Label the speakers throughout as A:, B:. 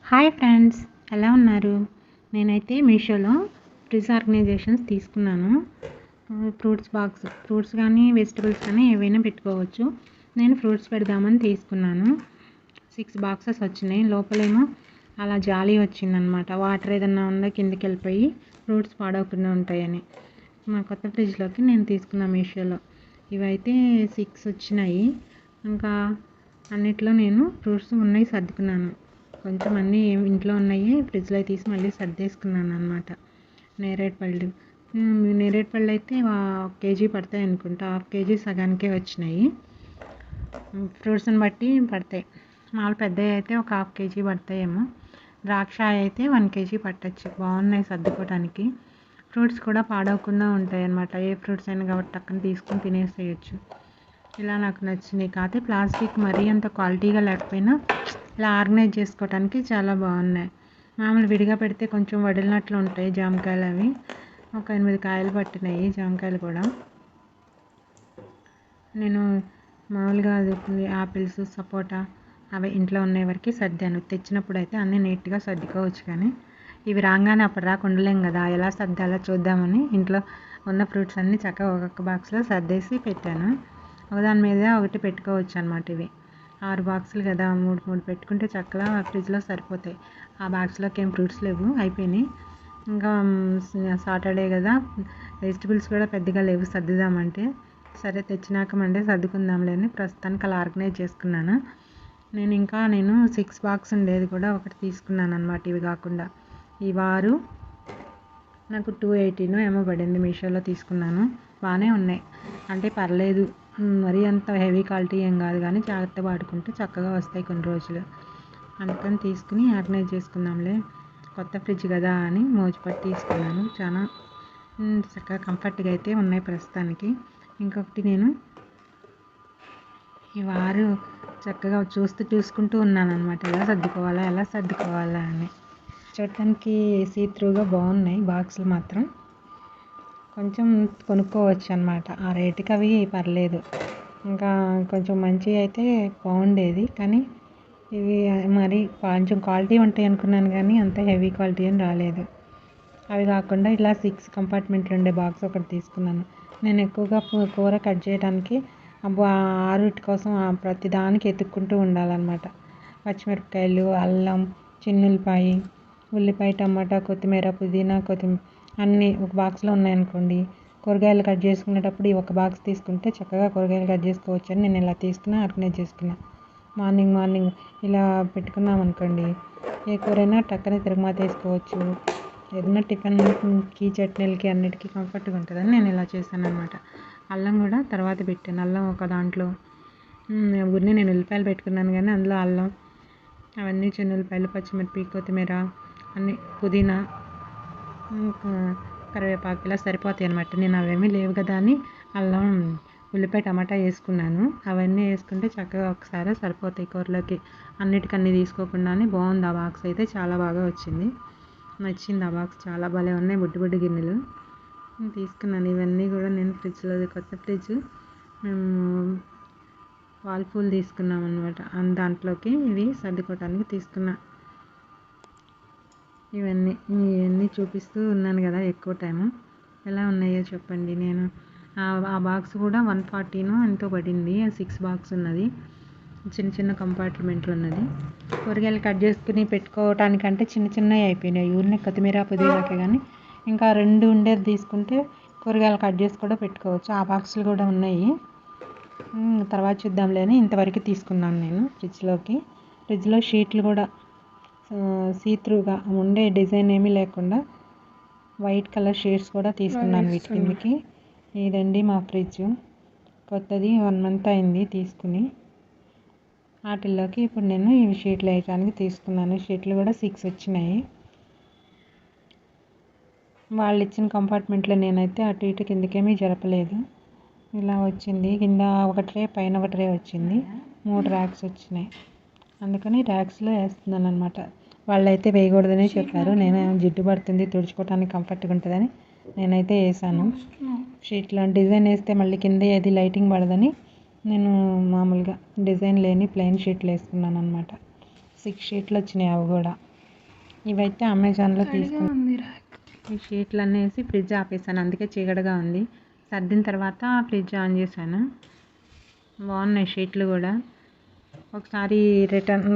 A: Hi friends, ఎలా ఉన్నారు? నేనైతే మీషోలో ఫ్రిడ్జ్ ఆర్గనైజేషన్స్ తీసుకున్నాను. ఫ్రూట్స్ కానీ వెజిటబుల్స్ కానీ ఏవైనా పెట్టుకోవచ్చు. నేను ఫ్రూట్స్ పెడదామని తీసుకున్నాను. 6 బాక్సెస్ వచ్చినాయి. లోపలేమో అలా జాలి వచ్చిందనమాట. వాటర్ ఏదన్నా ఉందా కిందకి వెళ్ళిపోయి ఫ్రూట్స్ పాడవకుండా ఉంటాయని. మా కొత్త ఫ్రిడ్జ్లోకి నేను తీసుకున్న మీషోలో ఇవైతే 6 వచ్చినాయి. ఇంకా అన్నిట్లో నేను ఫ్రూట్స్ ఉన్నాయి సర్దుకున్నాను. కొంచెం అన్నీ ఇంట్లో ఉన్నాయి ఫ్రిడ్జ్లో తీసి మళ్ళీ సర్దేసుకున్నాను అనమాట. నేరేడు పళ్ళు అయితే 1 కేజీ పడతాయి అనుకుంటా. 1/2 కేజీ సగానికే వచ్చినాయి. ఫ్రూట్స్ని బట్టి పడతాయి. మామూలు పెద్దవి అయితే 1/2 కేజీ పడతాయేమో. ద్రాక్ష అయితే 1 కేజీ పట్టచ్చు. బాగున్నాయి సర్దుకోవడానికి. ఫ్రూట్స్ కూడా పాడవకుండా ఉంటాయి అన్నమాట. ఏ ఫ్రూట్స్ అయినా కాబట్టి టక్కన తీసుకొని తినేసేయచ్చు. ఇలా నాకు నచ్చినాయి. కాకపోతే ప్లాస్టిక్ మరీ అంత క్వాలిటీగా లేకపోయినా ఇలా ఆర్గనైజ్ చేసుకోవడానికి చాలా బాగున్నాయి. మామూలు విడిగా పెడితే కొంచెం వడిలినట్లు ఉంటాయి జామకాయలు. అవి ఒక 8 కాయలు పట్టినాయి జామకాయలు కూడా. నేను మామూలుగా యాపిల్స్, సపోటా అవి ఇంట్లో ఉన్న వరకు సర్దాను. తెచ్చినప్పుడు అయితే అన్నీ నీట్గా సర్దుకోవచ్చు, కానీ ఇవి రాగానే అప్పటిదాకా ఉండలేం కదా, ఎలా సర్దాలో చూద్దామని ఇంట్లో ఉన్న ఫ్రూట్స్ అన్నీ చక్కగా ఒక్కొక్క బాక్స్లో సర్దేసి పెట్టాను. ఒకదాని మీద ఒకటి పెట్టుకోవచ్చు అన్నమాట. ఇవి 6 బాక్సులు కదా, 3 పెట్టుకుంటే చక్కగా ఫ్రిడ్జ్లో సరిపోతాయి. ఆ బాక్స్లోకి ఏం ఫ్రూట్స్ లేవు, అయిపోయినాయి. ఇంకా సాటర్డే కదా, వెజిటబుల్స్ కూడా పెద్దగా లేవు సర్దుదామంటే. సరే తెచ్చినాక మండే సర్దుకుందాంలే అని ప్రస్తుతానికి అలా ఆర్గనైజ్ చేసుకున్నాను. నేను 6 బాక్స్ ఉండేది కూడా ఒకటి తీసుకున్నాను అనమాట. ఇవి కాకుండా ఈ వారు నాకు 280 ఏమో పడింది. మీషోలో తీసుకున్నాను. బాగానే ఉన్నాయి, అంటే పర్లేదు, మరీ అంత హెవీ క్వాలిటీ ఏం కాదు, కానీ జాగ్రత్త వాడుకుంటే చక్కగా వస్తాయి కొన్ని రోజులు. అందుకని తీసుకుని ఆర్గనైజ్ చేసుకుందాంలే, కొత్త ఫ్రిడ్జ్ కదా అని మోజుపట్టి తీసుకున్నాను. చాలా చక్కగా కంఫర్ట్గా అయితే ఉన్నాయి ప్రస్తుతానికి. ఇంకొకటి నేను ఈ వారు చక్కగా చూసుకుంటూ ఉన్నాను అనమాట, ఎలా సర్దుకోవాలా అని. చూడటానికి సీత్రూగా బాగున్నాయి బాక్సులు మాత్రం. కొంచెం కొనుక్కోవచ్చు అనమాట. ఆ రేటుకి అవి పర్లేదు. ఇంకా కొంచెం మంచి అయితే బాగుండేది, కానీ ఇవి మరి కొంచెం క్వాలిటీ ఉంటాయి అనుకున్నాను, కానీ అంత హెవీ క్వాలిటీ అని రాలేదు. అవి కాకుండా ఇలా 6 కంపార్ట్మెంట్లు ఉండే బాక్స్ ఒకటి తీసుకున్నాను. నేను ఎక్కువగా కూర కట్ చేయడానికి ఆరుటి కోసం ప్రతి దానికి ఎత్తుక్కుంటూ ఉండాలన్నమాట. పచ్చిమిరపకాయలు, అల్లం, చిన్నుల్లిపాయ, ఉల్లిపాయ, టమాటా, కొత్తిమీర, పుదీనా, అన్నీ ఒక బాక్స్లో ఉన్నాయనుకోండి. కూరగాయలు కట్ చేసుకునేటప్పుడు ఈ ఒక బాక్స్ తీసుకుంటే చక్కగా కూరగాయలు కట్ చేసుకోవచ్చు అని నేను ఇలా తీసుకుని ఆర్గనైజ్ చేసుకున్నాను. మార్నింగ్ ఇలా పెట్టుకున్నాం అనుకోండి, ఏ కూరైనా టక్కనే తిరగమాత వేసుకోవచ్చు. ఏదైనా టిఫిన్కి, చట్నీలకి అన్నిటికీ కంఫర్ట్గా ఉంటుందని నేను ఇలా చేశాను అనమాట. అల్లం కూడా తర్వాత పెట్టాను. అల్లం ఒక దాంట్లో ఊరిని నేను ఉల్లిపాయలు పెట్టుకున్నాను, కానీ అందులో అల్లం అవన్నీ, చిన్నుల్లిపాయలు, పచ్చిమిరపి, కొత్తిమీర, అన్నీ, పుదీనా, కరివేపాకు ఇలా సరిపోతాయి అనమాట. నేను అవేమీ లేవు కదా అని అల్లం, ఉల్లిపాయ, టమాటా వేసుకున్నాను. అవన్నీ వేసుకుంటే చక్కగా ఒకసారి సరిపోతాయి కూరలోకి. అన్నిటికన్నీ తీసుకోకుండానే బాగుంది. ఆ బాక్స్ అయితే చాలా బాగా వచ్చింది, నచ్చింది. ఆ బాక్స్ చాలా భలే ఉన్నాయి, బుడ్డి గిన్నెలు తీసుకున్నాను. ఇవన్నీ కూడా నేను ఫ్రిడ్జ్లో, కొత్త ఫ్రిడ్జ్ వాల్పూల్ తీసుకున్నాం అనమాట. దాంట్లోకి ఇవి సర్దుకోవడానికి తీసుకున్నా. ఇవన్నీ చూపిస్తూ ఉన్నాను కదా ఎక్కువ టైము. ఎలా ఉన్నాయో చెప్పండి. నేను ఆ బాక్స్ కూడా 140 ఎంతో పడింది. 6 బాక్స్ ఉన్నది, చిన్న కంపార్ట్మెంట్లు ఉన్నది. కూరగాయలు కట్ చేసుకుని పెట్టుకోవటానికంటే చిన్నవి అయిపోయినాయి. ఊరినే కొత్తిమీర, పుదీనాకే, కానీ ఇంకా 2 ఉండేది తీసుకుంటే కూరగాయలు కట్ చేసి కూడా పెట్టుకోవచ్చు. ఆ బాక్సులు కూడా ఉన్నాయి, తర్వాత చూద్దాంలే అని ఇంతవరకు తీసుకున్నాను నేను. ఫ్రిడ్జ్లో షీట్లు కూడా సీత్రూగా ఉండే డిజైన్ ఏమీ లేకుండా వైట్ కలర్ షీట్స్ కూడా తీసుకున్నాను వీటి కిందకి. ఇదండి మా ఫ్రిడ్జ్, కొత్తది 1 మంత్ అయింది తీసుకుని. వాటిల్లోకి ఇప్పుడు నేను ఇవి షీట్లు వేయడానికి తీసుకున్నాను. షీట్లు కూడా 6 వచ్చినాయి. వాళ్ళు ఇచ్చిన కంపార్ట్మెంట్లో నేనైతే అటు ఇటు కిందకేమీ జరపలేదు. ఇలా వచ్చింది. కింద ఒక ట్రే, పైన ఒక ట్రే వచ్చింది. 3 ర్యాక్స్ వచ్చినాయి. అందుకని ర్యాక్స్లో వేస్తున్నాను అనమాట. వాళ్ళైతే వేయకూడదని చెప్పారు. నేను జిడ్డు పడుతుంది, తుడుచుకోవడానికి కంఫర్ట్గా ఉంటుందని నేనైతే వేసాను. షీట్లో డిజైన్ వేస్తే మళ్ళీ కింద ఏది లైటింగ్ పడదని నేను మామూలుగా డిజైన్ లేని ప్లెయిన్ షీట్లు వేసుకున్నాను అనమాట. 6 షీట్లు వచ్చినాయి. అవి కూడా ఇవైతే అమెజాన్లో తీసుకుని ఈ షీట్లు అనేసి ఫ్రిడ్జ్ ఆపేసాను, అందుకే చీకటిగా ఉంది. సర్దిన తర్వాత ఫ్రిడ్జ్ ఆన్ చేశాను. బాగున్నాయి షీట్లు కూడా. ఒకసారి రిటర్న్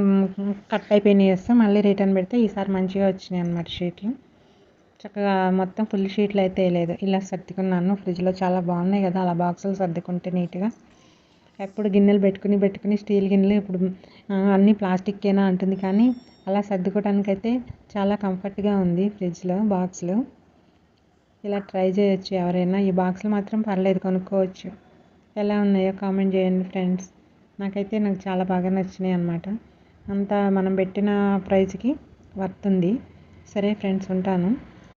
A: కట్ అయిపోయినాయి వస్తే మళ్ళీ రిటర్న్ పెడితే ఈసారి మంచిగా వచ్చినాయి అన్నమాట షీట్లు. చక్కగా మొత్తం ఫుల్ షీట్లు అయితే లేదు, ఇలా సర్దుకున్నాను. ఫ్రిడ్జ్లో చాలా బాగున్నాయి కదా అలా బాక్సులు సర్దుకుంటే నీట్గా. ఎప్పుడు గిన్నెలు పెట్టుకుని స్టీల్ గిన్నెలు ఇప్పుడు అన్నీ ప్లాస్టిక్కేనా అంటుంది, కానీ అలా సర్దుకోవడానికైతే చాలా కంఫర్ట్గా ఉంది ఫ్రిడ్జ్లో బాక్సులు. ఇలా ట్రై చేయొచ్చు ఎవరైనా. ఈ బాక్సులు మాత్రం పర్లేదు, కొనుక్కోవచ్చు. ఎలా ఉన్నాయో కామెంట్ చేయండి ఫ్రెండ్స్. నాకు చాలా బాగా నచ్చినాయి అన్నమాట. అంతా మనం పెట్టిన ప్రైస్కి వర్త్ ఉంది. సరే ఫ్రెండ్స్, ఉంటాను.